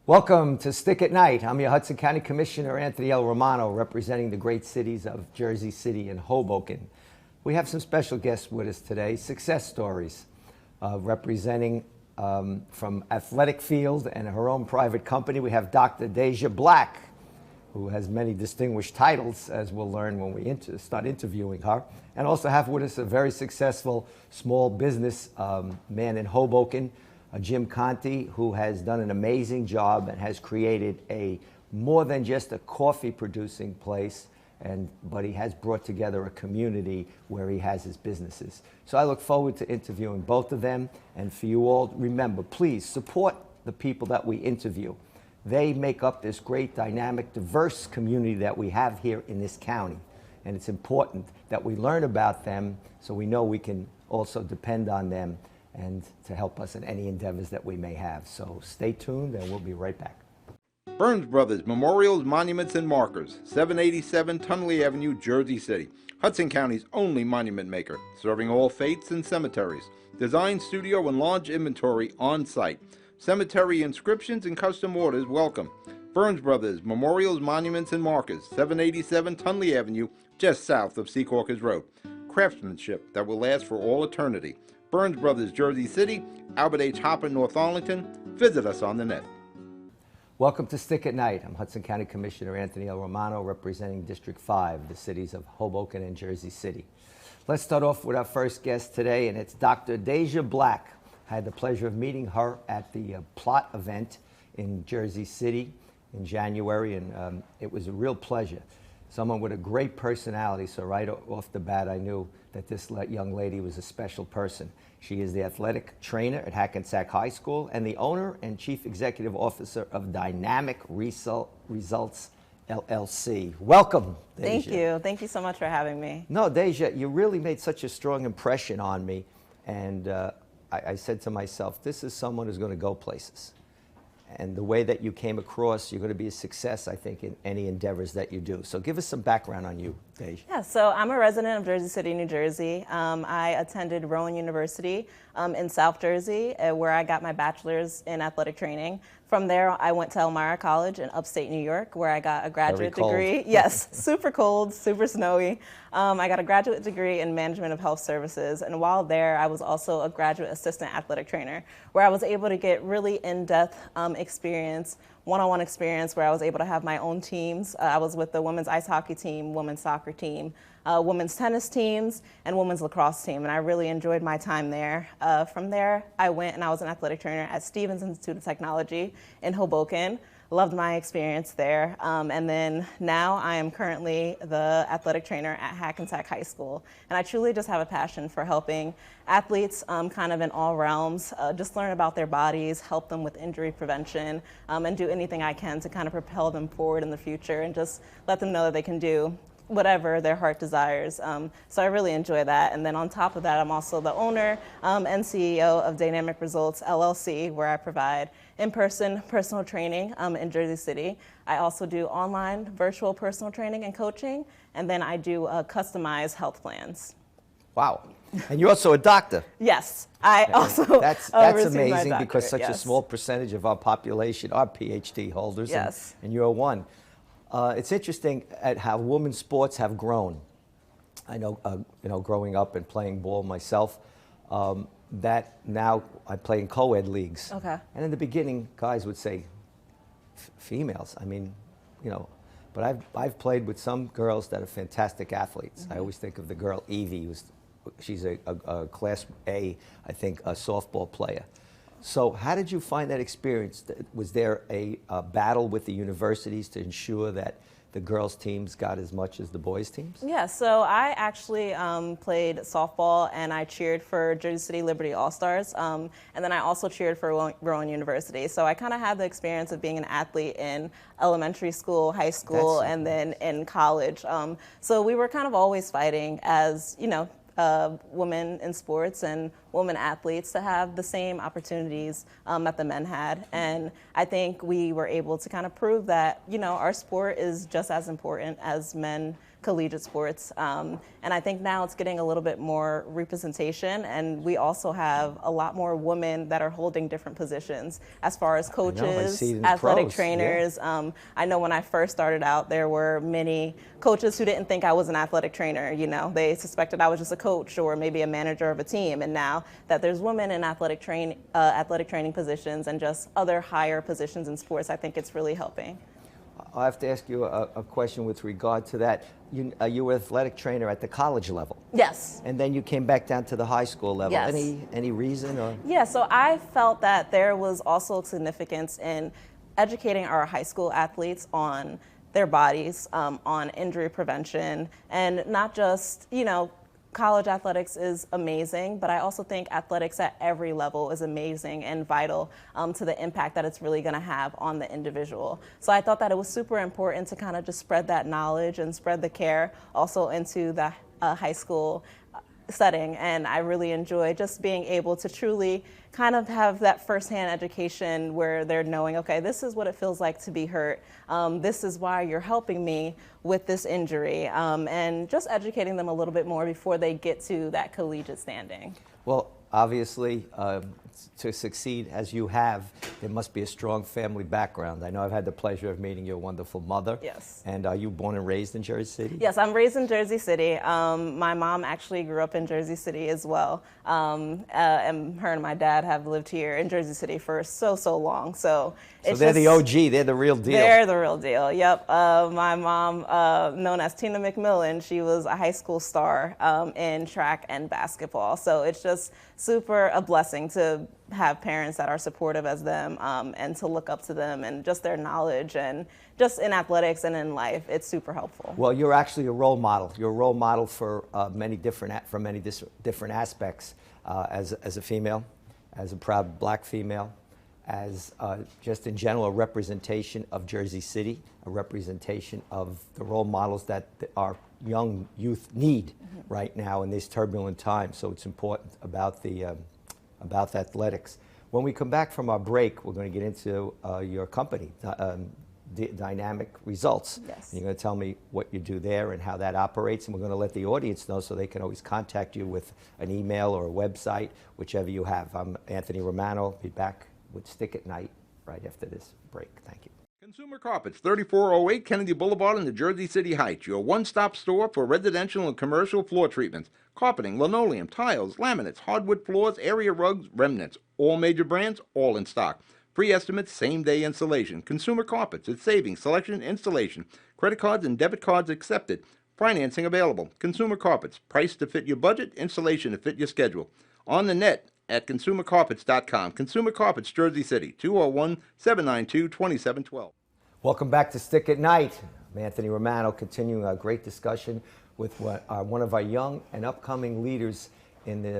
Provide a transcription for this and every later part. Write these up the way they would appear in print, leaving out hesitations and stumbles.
Welcome to Stick at Night. I'm your Hudson County Commissioner, Anthony L. Romano, representing the great cities of Jersey City and Hoboken. We have some special guests with us today, success stories, representing from athletic field and her own private company. We have Dr.Daysjia Black, who has many distinguished titles, as we'll learn when we start interviewing her, and also have with us a very successful small business man in Hoboken, Jim Conti, who has done an amazing job and has created a more than just a coffee producing place, but he has brought together a community where he has his businesses. So I look forward to interviewing both of them. And for you all, remember, please support the people that we interview. They make up this great, dynamic, diverse community that we have here in this county. And it's important that we learn about them so we know we can also depend on them and to help us in any endeavors that we may have. So stay tuned and we'll be right back. Burns Brothers Memorials, Monuments, and Markers, 787 Tunley Avenue, Jersey City. Hudson County's only monument maker, serving all faiths and cemeteries. Design, studio, and large inventory on site. Cemetery inscriptions and custom orders welcome. Burns Brothers Memorials, Monuments, and Markers, 787 Tunley Avenue, just south of Secaucus Road. Craftsmanship that will last for all eternity. Burns Brothers, Jersey City, Albert H. Hopper, North Arlington. Visit us on the net. Welcome to Stick at Night. I'm Hudson County Commissioner Anthony L. Romano, representing District 5, the cities of Hoboken and Jersey City. Let's start off with our first guest today, and it's Dr.Daysjia Black. I had the pleasure of meeting her at the Plot event in Jersey City in January, and it was a real pleasure. Someone with a great personality, so right off the bat I knew that this young lady was a special person. She is the athletic trainer at Hackensack High School and the owner and chief executive officer of Dynamic Results LLC. Welcome, Daysjia. Thank you. Thank you so much for having me. No, Daysjia, you really made such a strong impression on me, and I said to myself, this is someone who's going to go places. And the way that you came across, you're going to be a success, I think, in any endeavors that you do. So give us some background on you, Daysjia. Yeah, so I'm a resident of Jersey City, New Jersey. I attended Rowan University in South Jersey, where I got my bachelor's in athletic training. From there, I went to Elmira College in upstate New York, where I got a graduate degree. Yes, super cold, super snowy. I got a graduate degree in management of health services. And while there, I was also a graduate assistant athletic trainer, where I was able to get really in-depth experience, one-on-one experience, where I was able to have my own teams. I was with the women's ice hockey team, women's soccer team, women's tennis teams, and women's lacrosse team, and I really enjoyed my time there. From there, I went and I was an athletic trainer at Stevens Institute of Technology in Hoboken. Loved my experience there. And then now I am currently the athletic trainer at Hackensack High School. And I truly just have a passion for helping athletes kind of in all realms, just learn about their bodies, help them with injury prevention, and do anything I can to kind of propel them forward in the future and just let them know that they can do whatever their heart desires. So I really enjoy that. And then on top of that, I'm also the owner and CEO of Dynamic Results LLC, where I provide in-person personal training in Jersey City. I also do online virtual personal training and coaching, and then I do customized health plans. Wow. And you're also a doctor. Yes, I also That's amazing because such a small percentage of our population are PhD holders, yes. and you're one. It's interesting at how women's sports have grown. I know, growing up and playing ball myself, that now I play in co-ed leagues. Okay. And in the beginning, guys would say, females. I mean, but I've played with some girls that are fantastic athletes. Mm-hmm. I always think of the girl Evie, she's a Class A, I think, a softball player. So how did you find that experience? Was there a battle with the universities to ensure that the girls' teams got as much as the boys' teams? Yeah, so I actually played softball and I cheered for Jersey City Liberty All-Stars. And then I also cheered for Rowan University. So I kind of had the experience of being an athlete in elementary school, high school, and then in college. So we were kind of always fighting as, women in sports and women athletes to have the same opportunities that the men had. And I think we were able to kind of prove that, our sport is just as important as men collegiate sports. And I think now it's getting a little bit more representation, and we also have a lot more women that are holding different positions as far as coaches, athletic pros, trainers. Yeah. I know when I first started out, there were many coaches who didn't think I was an athletic trainer. You know, they suspected I was just a coach or maybe a manager of a team. And now that there's women in athletic training positions and just other higher positions in sports, I think it's really helping. I have to ask you a question with regard to that. You were an athletic trainer at the college level. Yes. And then you came back down to the high school level. Yes. Any reason? Or? Yeah, so I felt that there was also significance in educating our high school athletes on their bodies, on injury prevention, and not just, you know, college athletics is amazing, but I also think athletics at every level is amazing and vital to the impact that it's really going to have on the individual. So I thought that it was super important to kind of just spread that knowledge and spread the care also into the high school setting, and I really enjoy just being able to truly kind of have that firsthand education where they're knowing, okay, this is what it feels like to be hurt. This is why you're helping me with this injury, and just educating them a little bit more before they get to that collegiate standing. Well, obviously, to succeed as you have, there must be a strong family background. I know I've had the pleasure of meeting your wonderful mother. Yes. And are you born and raised in Jersey City? Yes, I'm raised in Jersey City. My mom actually grew up in Jersey City as well. And her and my dad have lived here in Jersey City for so long. So they're the OG, they're the real deal. They're the real deal, yep. My mom, known as Tina McMillan, she was a high school star in track and basketball. So it's just super a blessing to have parents that are supportive as them, and to look up to them, and just their knowledge, and just in athletics and in life, it's super helpful. Well, you're actually a role model. You're a role model for many different aspects, as a female, as a proud black female, as just in general a representation of Jersey City, a representation of the role models that our young youth need right now in these turbulent times. So it's important about the athletics. When we come back from our break, we're going to get into your company, Dynamic Results. Yes. And you're going to tell me what you do there and how that operates, and we're going to let the audience know so they can always contact you with an email or a website, whichever you have. I'm Anthony Romano. Be back with Stick at Night right after this break. Thank you. Consumer Carpets, 3408 Kennedy Boulevard in the Jersey City Heights, your one-stop store for residential and commercial floor treatments, carpeting, linoleum, tiles, laminates, hardwood floors, area rugs, remnants, all major brands, all in stock. Free estimates, same-day installation. Consumer Carpets, it's savings, selection, installation. Credit cards and debit cards accepted. Financing available. Consumer Carpets, price to fit your budget, installation to fit your schedule. On the net at consumercarpets.com. Consumer Carpets, Jersey City, 201-792-2712. Welcome back to Stick at Night. I'm Anthony Romano, continuing our great discussion with one of our young and upcoming leaders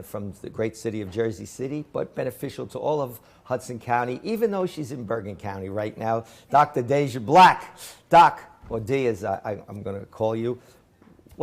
from the great city of Jersey City, but beneficial to all of Hudson County, even though she's in Bergen County right now, Dr.Daysjia Black. Doc, or D as I'm going to call you.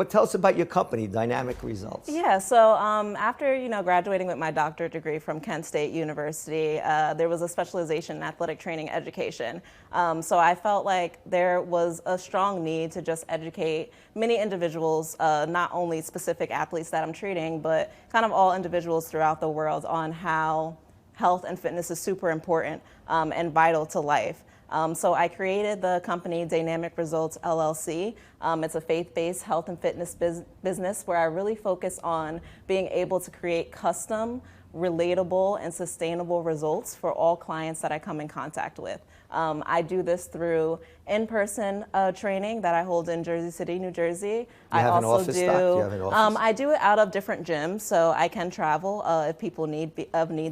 Tell us about your company, Dynamic Results. Yeah, so after graduating with my doctorate degree from Kent State University, there was a specialization in athletic training education. So I felt like there was a strong need to just educate many individuals, not only specific athletes that I'm treating, but kind of all individuals throughout the world on how health and fitness is super important and vital to life. So I created the company Dynamic Results LLC. It's a faith-based health and fitness business where I really focus on being able to create custom, relatable, and sustainable results for all clients that I come in contact with. I do this through in-person training that I hold in Jersey City, New Jersey. I also do. I do it out of different gyms, so I can travel if people need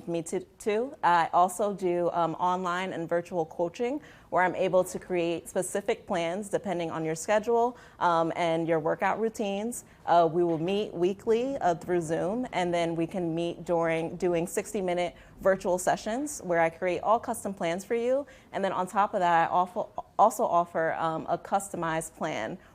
me to. I also do online and virtual coaching, where I'm able to create specific plans depending on your schedule and your workout routines. We will meet weekly through Zoom, and then we can meet during doing 60-minute virtual sessions where I create all custom plans for you. And then on top of that, I also offer a customized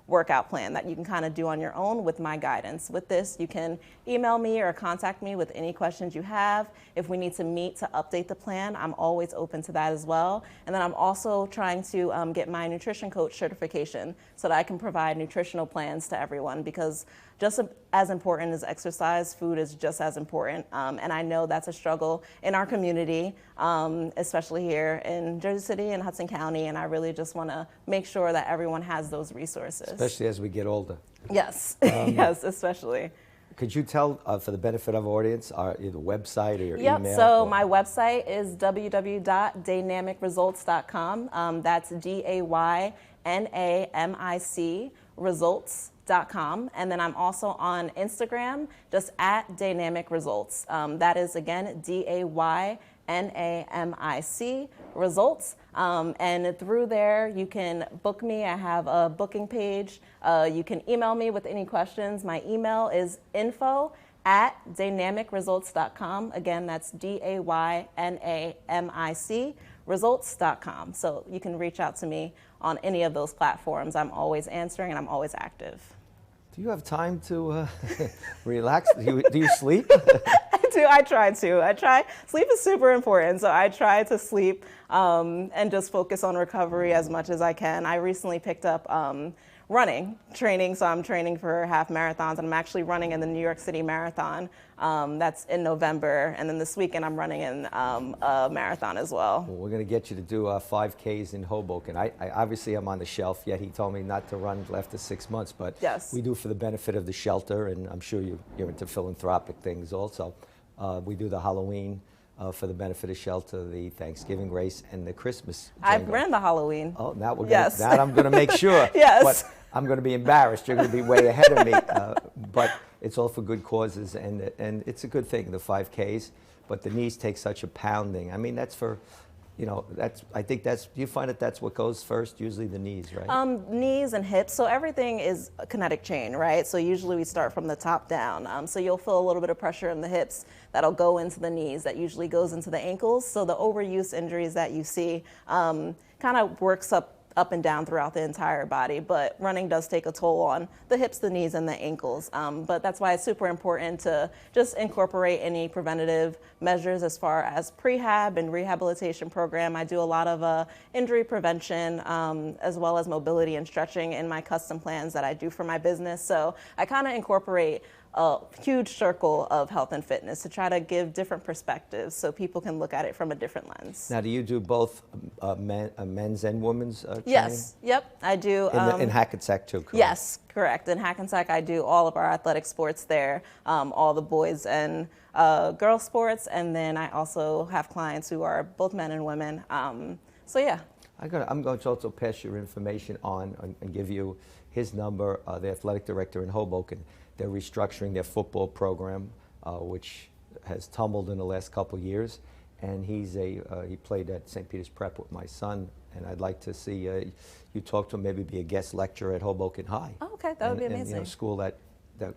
workout plan that you can kind of do on your own with my guidance. With this, you can email me or contact me with any questions you have. If we need to meet to update the plan, I'm always open to that as well. And then I'm also trying to get my nutrition coach certification so that I can provide nutritional plans to everyone, because just as important as exercise, food is just as important. And I know that's a struggle in our community, especially here in Jersey City and Hudson County. And I really just want to make sure that everyone has those resources. Especially as we get older. Yes, yes, especially. Could you tell, for the benefit of our audience, either website or your Yep, email? so my website is www.daynamicresults.com. That's DAYNAMIC results.com. And then I'm also on Instagram, just at Daynamic Results. That is, again, DAYNAMIC results. And through there, you can book me. I have a booking page. You can email me with any questions. My email is info@daynamicresults.com. Again, that's DAYNAMIC results.com. So you can reach out to me on any of those platforms. I'm always answering and I'm always active. Do you have time to relax? Do you sleep? I try to. Sleep is super important, so I try to sleep and just focus on recovery as much as I can. I recently picked up running training, so I'm training for half marathons, and I'm actually running in the New York City Marathon. That's in November, and then this weekend I'm running in a marathon as well. Well, we're going to get you to do 5Ks in Hoboken. I obviously I'm on the shelf yet. He told me not to run after 6 months, but yes, we do for the benefit of the shelter, and I'm sure you're into philanthropic things also. We do the Halloween for the benefit of shelter, the Thanksgiving race, and the Christmas jingle. I've ran the Halloween. Oh, now we're yes. That I'm going to make sure. Yes. But I'm going to be embarrassed. You're going to be way ahead of me. But it's all for good causes, and it's a good thing, the 5Ks. But the knees take such a pounding. I mean, that's for, I think do you find that that's what goes first? Usually the knees, right? Knees and hips. So everything is a kinetic chain, right? So usually we start from the top down. So you'll feel a little bit of pressure in the hips that'll go into the knees. That usually goes into the ankles. So the overuse injuries that you see kind of works up and down throughout the entire body, but running does take a toll on the hips, the knees, and the ankles. But that's why it's super important to just incorporate any preventative measures as far as prehab and rehabilitation program. I do a lot of injury prevention as well as mobility and stretching in my custom plans that I do for my business. So I kind of incorporate a huge circle of health and fitness to try to give different perspectives so people can look at it from a different lens. Now, do you do both men's and women's training? Yes, yep, I do. In Hackensack too, correct? Yes, correct. In Hackensack, I do all of our athletic sports there, all the boys and girls sports, and then I also have clients who are both men and women. So yeah. I'm going to also pass your information on and give you his number, the athletic director in Hoboken. They're restructuring their football program, which has tumbled in the last couple of years. And he played at St. Peter's Prep with my son. And I'd like to see you talk to him, maybe be a guest lecturer at Hoboken High. Oh, okay, that would be amazing. And, a school that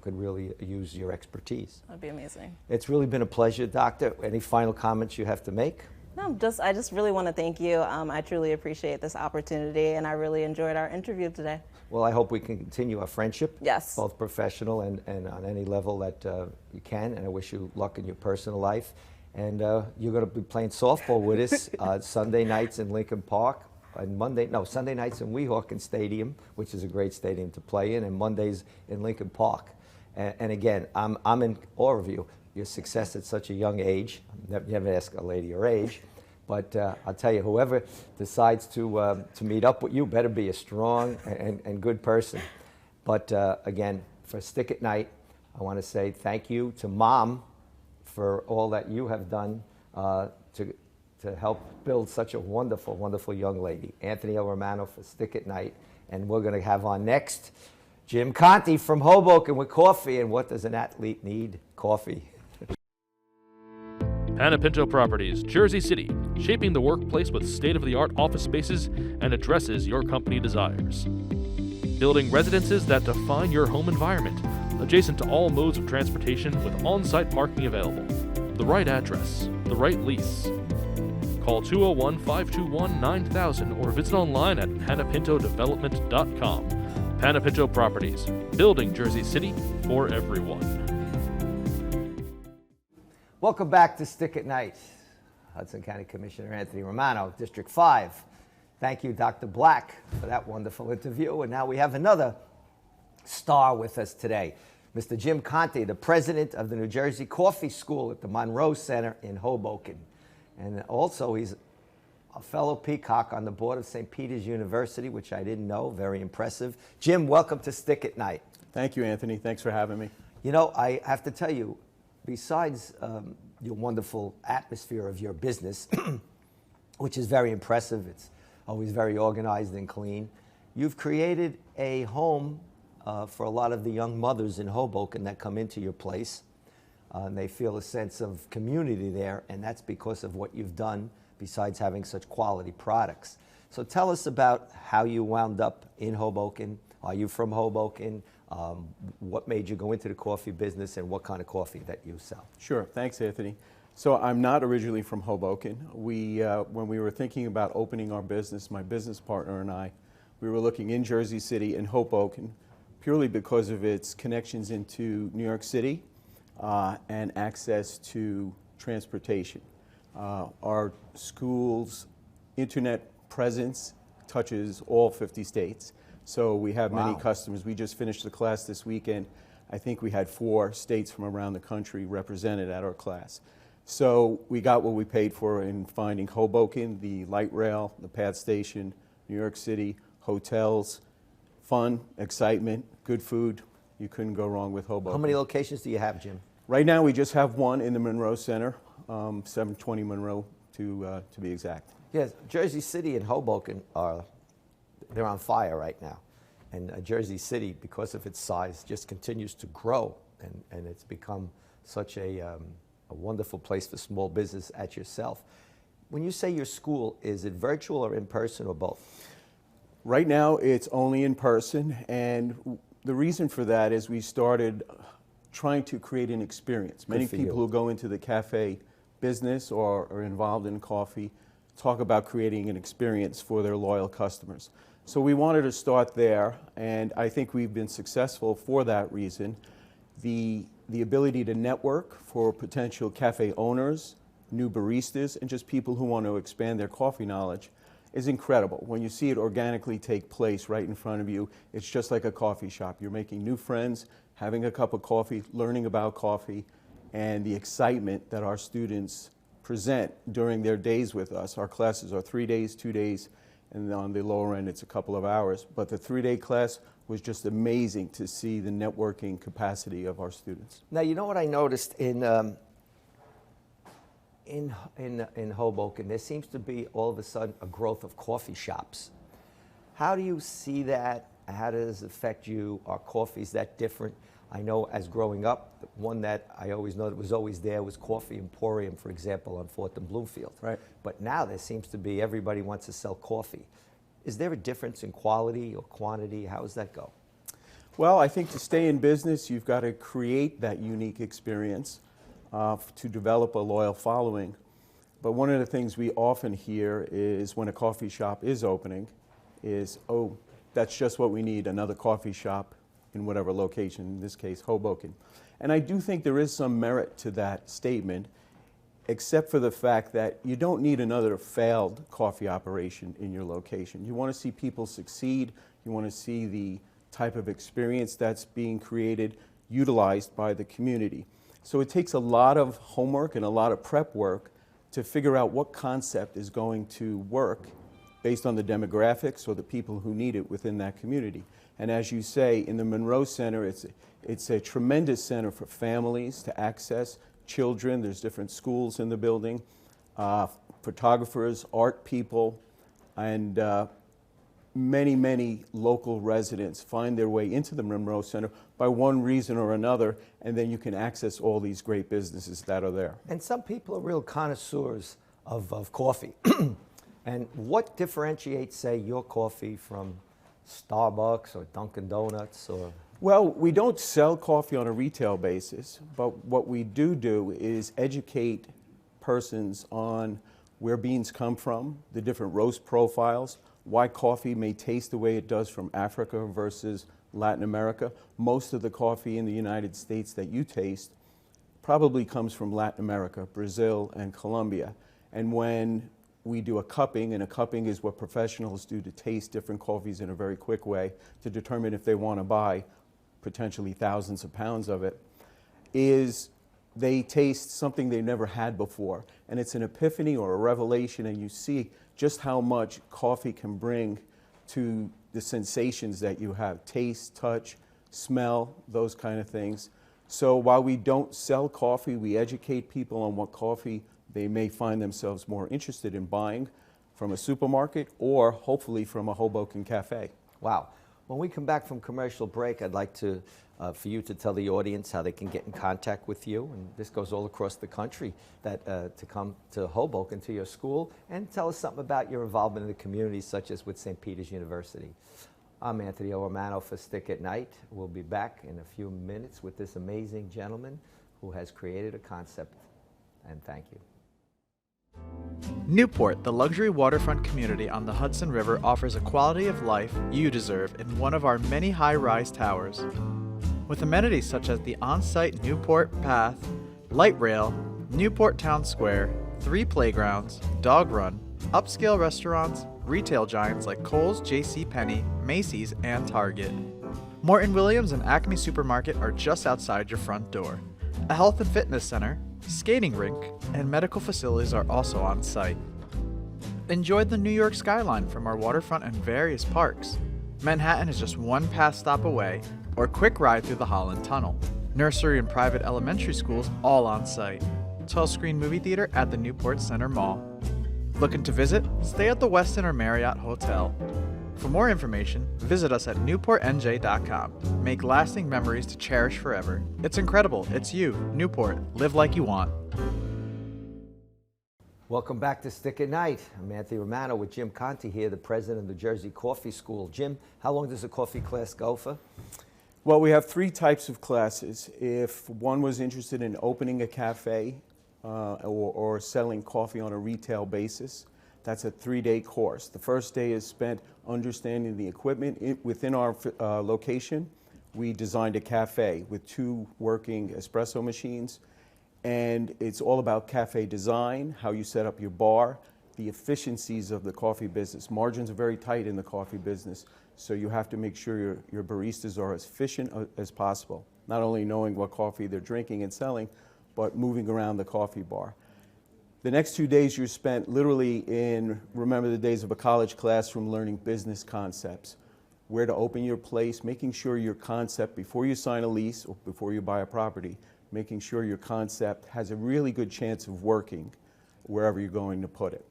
could really use your expertise. That would be amazing. It's really been a pleasure, Doctor. Any final comments you have to make? No, I just really want to thank you. I truly appreciate this opportunity, and I really enjoyed our interview today. Well, I hope we can continue our friendship. Yes. Both professional and on any level that you can. And I wish you luck in your personal life. And you're going to be playing softball with us Sunday nights in Lincoln Park, and Sunday nights in Weehawken Stadium, which is a great stadium to play in, and Mondays in Lincoln Park. And again, I'm in awe of you. Your success at such a young age. You never ask a lady her age. But I'll tell you, whoever decides to meet up with you better be a strong and good person. But again, for Stick at Nite, I want to say thank you to Mom for all that you have done to help build such a wonderful, wonderful young lady. Anthony L. Romano for Stick at Nite. And we're going to have on next Jim Conti from Hoboken with coffee. And what does an athlete need? Coffee. Panepinto Properties, Jersey City, shaping the workplace with state-of-the-art office spaces and addresses your company desires. Building residences that define your home environment, adjacent to all modes of transportation with on-site parking available. The right address, the right lease. Call 201-521-9000 or visit online at panepintodevelopment.com. Panepinto Properties, building Jersey City for everyone. Welcome back to Stick at Night. Hudson County Commissioner Anthony Romano, District 5. Thank you, Dr. Black, for that wonderful interview. And now we have another star with us today, Mr. Jim Conti, the president of the New Jersey Coffee School at the Monroe Center in Hoboken. And also, he's a fellow peacock on the board of St. Peter's University, which I didn't know. Very impressive. Jim, welcome to Stick at Night. Thank you, Anthony. Thanks for having me. You know, I have to tell you, besides your wonderful atmosphere of your business, which is very impressive, it's always very organized and clean, you've created a home for a lot of the young mothers in Hoboken that come into your place. And they feel a sense of community there, and that's because of what you've done besides having such quality products. So tell us about how you wound up in Hoboken. Are you from Hoboken? What made you go into the coffee business, and what kind of coffee that you sell? Sure. Thanks, Anthony. So I'm not originally from Hoboken. When we were thinking about opening our business, my business partner and I, we were looking in Jersey City and Hoboken purely because of its connections into New York City and access to transportation. Our school's internet presence touches all 50 states. So we have many customers. We just finished the class this weekend. I think we had 4 states from around the country represented at our class. So we got what we paid for in finding Hoboken, the light rail, the PATH station, New York City, hotels, fun, excitement, good food. You couldn't go wrong with Hoboken. How many locations do you have, Jim? Right now we just have one in the Monroe Center, 720 Monroe to be exact. Yes, Jersey City and Hoboken they're on fire right now. And Jersey City, because of its size, just continues to grow. And it's become such a wonderful place for small business at yourself. When you say your school, is it virtual or in person or both? Right now it's only in person. And the reason for that is we started trying to create an experience. Many people who go into the cafe business or are involved in coffee talk about creating an experience for their loyal customers. So we wanted to start there, and I think we've been successful for that reason. The ability to network for potential cafe owners, new baristas, and just people who want to expand their coffee knowledge is incredible. When you see it organically take place right in front of you, it's just like a coffee shop. You're making new friends, having a cup of coffee, learning about coffee, and the excitement that our students present during their days with us. Our classes are 3 days, 2 days, and on the lower end it's a couple of hours. But the 3-day class was just amazing to see the networking capacity of our students. Now, you know what I noticed in Hoboken, there seems to be all of a sudden a growth of coffee shops. How do you see that? How does it affect you? Are coffees that different? I know as growing up, one that I always know that was always there was Coffee Emporium, for example, on 4th and Bloomfield. Right. But now there seems to be everybody wants to sell coffee. Is there a difference in quality or quantity? How does that go? Well, I think to stay in business, you've got to create that unique experience to develop a loyal following. But one of the things we often hear is when a coffee shop is opening is, oh, that's just what we need, another coffee shop in whatever location, in this case, Hoboken. And I do think there is some merit to that statement, except for the fact that you don't need another failed coffee operation in your location. You want to see people succeed. You want to see the type of experience that's being created, utilized by the community. So it takes a lot of homework and a lot of prep work to figure out what concept is going to work based on the demographics or the people who need it within that community. And as you say, in the Monroe Center, it's a tremendous center for families to access, children, there's different schools in the building, photographers, art people, and many, many local residents find their way into the Monroe Center by one reason or another, and then you can access all these great businesses that are there. And some people are real connoisseurs of coffee. And what differentiates, say, your coffee from Starbucks or Dunkin' Donuts or? Well, we don't sell coffee on a retail basis, but what we do is educate persons on where beans come from, the different roast profiles, why coffee may taste the way it does from Africa versus Latin America. Most of the coffee in the United States that you taste probably comes from Latin America, Brazil and Colombia. And when we do a cupping, and a cupping is what professionals do to taste different coffees in a very quick way to determine if they want to buy potentially thousands of pounds of it, is they taste something they've never had before. And it's an epiphany or a revelation, and you see just how much coffee can bring to the sensations that you have: taste, touch, smell, those kind of things. So while we don't sell coffee, we educate people on what coffee they may find themselves more interested in buying from a supermarket or hopefully from a Hoboken cafe. Wow. When we come back from commercial break, I'd like to, for you to tell the audience how they can get in contact with you, and this goes all across the country, that to come to Hoboken, to your school, and tell us something about your involvement in the community, such as with St. Peter's University. I'm Anthony Romano for Stick at Night. We'll be back in a few minutes with this amazing gentleman who has created a concept, and thank you. Newport, the luxury waterfront community on the Hudson River, offers a quality of life you deserve in one of our many high-rise towers. With amenities such as the on-site Newport Path, light rail, Newport Town Square, 3 playgrounds, dog run, upscale restaurants, retail giants like Kohl's, JCPenney, Macy's, and Target. Morton Williams and Acme Supermarket are just outside your front door. A health and fitness center, skating rink, and medical facilities are also on site. Enjoy the New York skyline from our waterfront and various parks. Manhattan is just one pass stop away, or quick ride through the Holland Tunnel. Nursery and private elementary schools all on site. 12-screen movie theater at the Newport Center Mall. Looking to visit? Stay at the Westin or Marriott Hotel. For more information, visit us at newportnj.com. Make lasting memories to cherish forever. It's incredible. It's you, Newport. Live like you want. Welcome back to Stick at Night. I'm Anthony Romano with Jim Conti here, the president of the Jersey Coffee School. Jim, how long does a coffee class go for? Well, we have 3 types of classes. If one was interested in opening a cafe or selling coffee on a retail basis, that's a 3-day course. The first day is spent understanding the equipment within our location. We designed a cafe with 2 working espresso machines, and it's all about cafe design, how you set up your bar, the efficiencies of the coffee business. Margins are very tight in the coffee business, so you have to make sure your baristas are as efficient as possible, not only knowing what coffee they're drinking and selling, but moving around the coffee bar. The next 2 days you're spent literally in, remember the days of a college classroom, learning business concepts, where to open your place, making sure your concept, before you sign a lease or before you buy a property, making sure your concept has a really good chance of working wherever you're going to put it.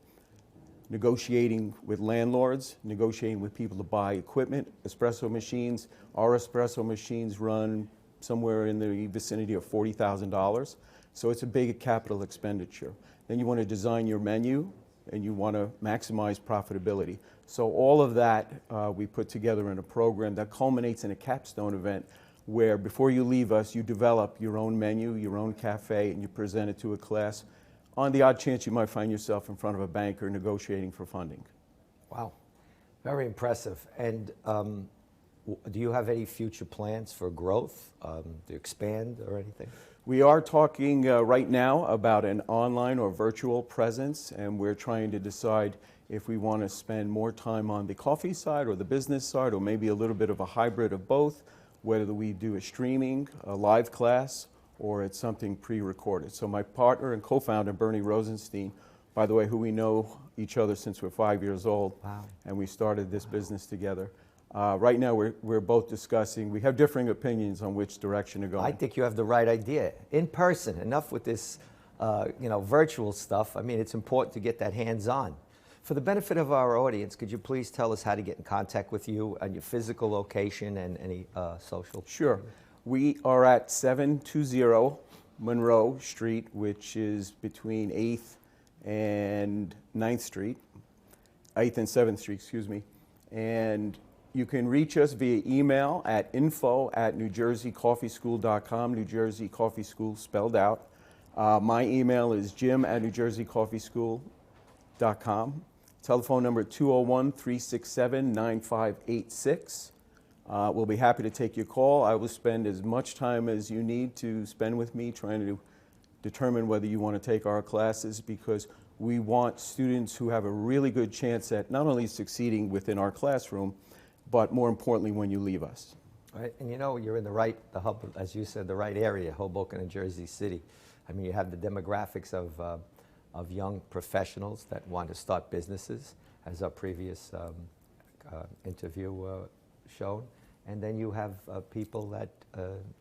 Negotiating with landlords, negotiating with people to buy equipment, espresso machines. Our espresso machines run somewhere in the vicinity of $40,000, so it's a big capital expenditure. Then you want to design your menu, and you want to maximize profitability. So all of that we put together in a program that culminates in a capstone event where before you leave us, you develop your own menu, your own cafe, and you present it to a class. On the odd chance you might find yourself in front of a banker negotiating for funding. Wow, very impressive. And do you have any future plans for growth, to expand or anything? We are talking right now about an online or virtual presence, and we're trying to decide if we want to spend more time on the coffee side or the business side, or maybe a little bit of a hybrid of both, whether we do a streaming, a live class, or it's something pre-recorded. So my partner and co-founder, Bernie Rosenstein, by the way, who we know each other since we're 5 years old, wow, and we started this business together. Right now we're both discussing, we have differing opinions on which direction to go. I think you have the right idea. In person, enough with this virtual stuff. I mean, it's important to get that hands-on. For the benefit of our audience, could you please tell us how to get in contact with you and your physical location and any social? Sure. We are at 720 Monroe Street, which is between 8th and 9th Street, 8th and 7th Street, excuse me. And you can reach us via email at info@newjerseycoffeeschool.com, New Jersey Coffee School spelled out. My email is jim@newjerseycoffeeschool.com. Telephone number 201-367-9586. We'll be happy to take your call. I will spend as much time as you need to spend with me trying to determine whether you want to take our classes, because we want students who have a really good chance at not only succeeding within our classroom, but more importantly when you leave us. Right, and you know, you're in the hub, as you said, the right area, Hoboken and Jersey City. I mean, you have the demographics of young professionals that want to start businesses, as our previous interview showed. And then you have people that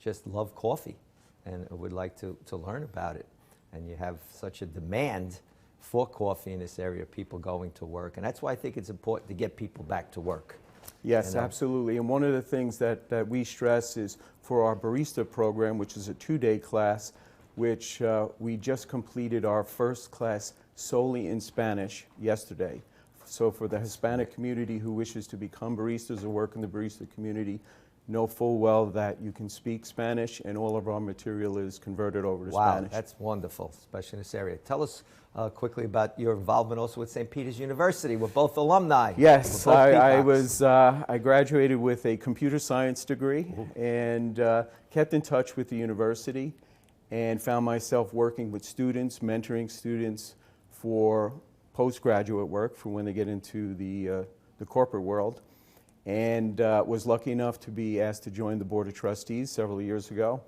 just love coffee and would like to learn about it. And you have such a demand for coffee in this area, people going to work. And that's why I think it's important to get people back to work. Yes, absolutely. And one of the things that we stress is for our barista program, which is a 2-day class, which we just completed our first class solely in Spanish yesterday. So for the Hispanic community who wishes to become baristas or work in the barista community, know full well that you can speak Spanish, and all of our material is converted over to Spanish. Wow, that's wonderful, especially in this area. Tell us quickly about your involvement also with St. Peter's University. We're both alumni. Yes, both I graduated with a computer science degree and kept in touch with the university and found myself working with students, mentoring students for postgraduate work for when they get into the corporate world, and was lucky enough to be asked to join the Board of Trustees several years ago.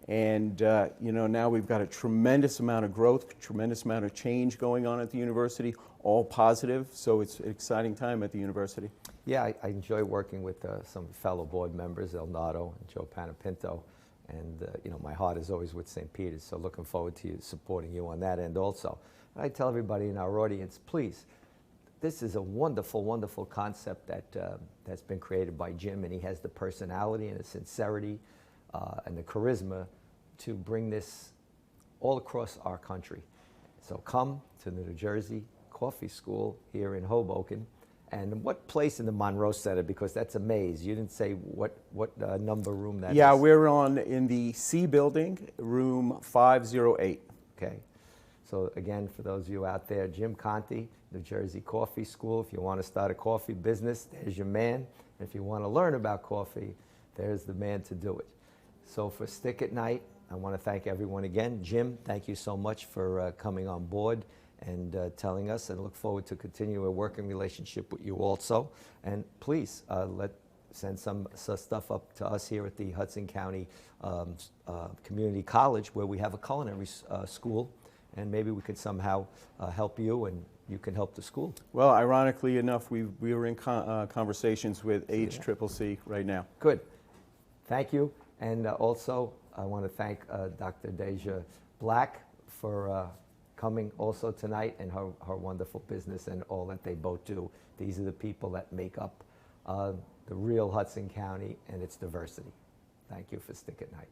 And you know, now we've got a tremendous amount of growth, tremendous amount of change going on at the university, all positive, so it's an exciting time at the university. Yeah, I enjoy working with some fellow board members, El Nardo and Joe Panapinto, and you know, my heart is always with St. Peter's, so looking forward to supporting you on that end also. I tell everybody in our audience, please, this is a wonderful, wonderful concept that's been created by Jim, and he has the personality and the sincerity and the charisma to bring this all across our country. So come to the New Jersey Coffee School here in Hoboken. And what place in the Monroe Center? Because that's a maze. You didn't say what number room that is. Yeah, we're in the C building, room 508. Okay. So again, for those of you out there, Jim Conti, New Jersey Coffee School. If you want to start a coffee business, there's your man. And if you want to learn about coffee, there's the man to do it. So for Stick at Night, I want to thank everyone again. Jim, thank you so much for coming on board and telling us, and look forward to continue a working relationship with you also. And please send some stuff up to us here at the Hudson County Community College, where we have a culinary school, and maybe we could somehow help you and you can help the school. Well, ironically enough, we are in conversations with HCCC right now. Good. Thank you. And also, I want to thank Dr.Daysjia Black for coming also tonight, and her wonderful business and all that they both do. These are the people that make up the real Hudson County and its diversity. Thank you for Stick at Night.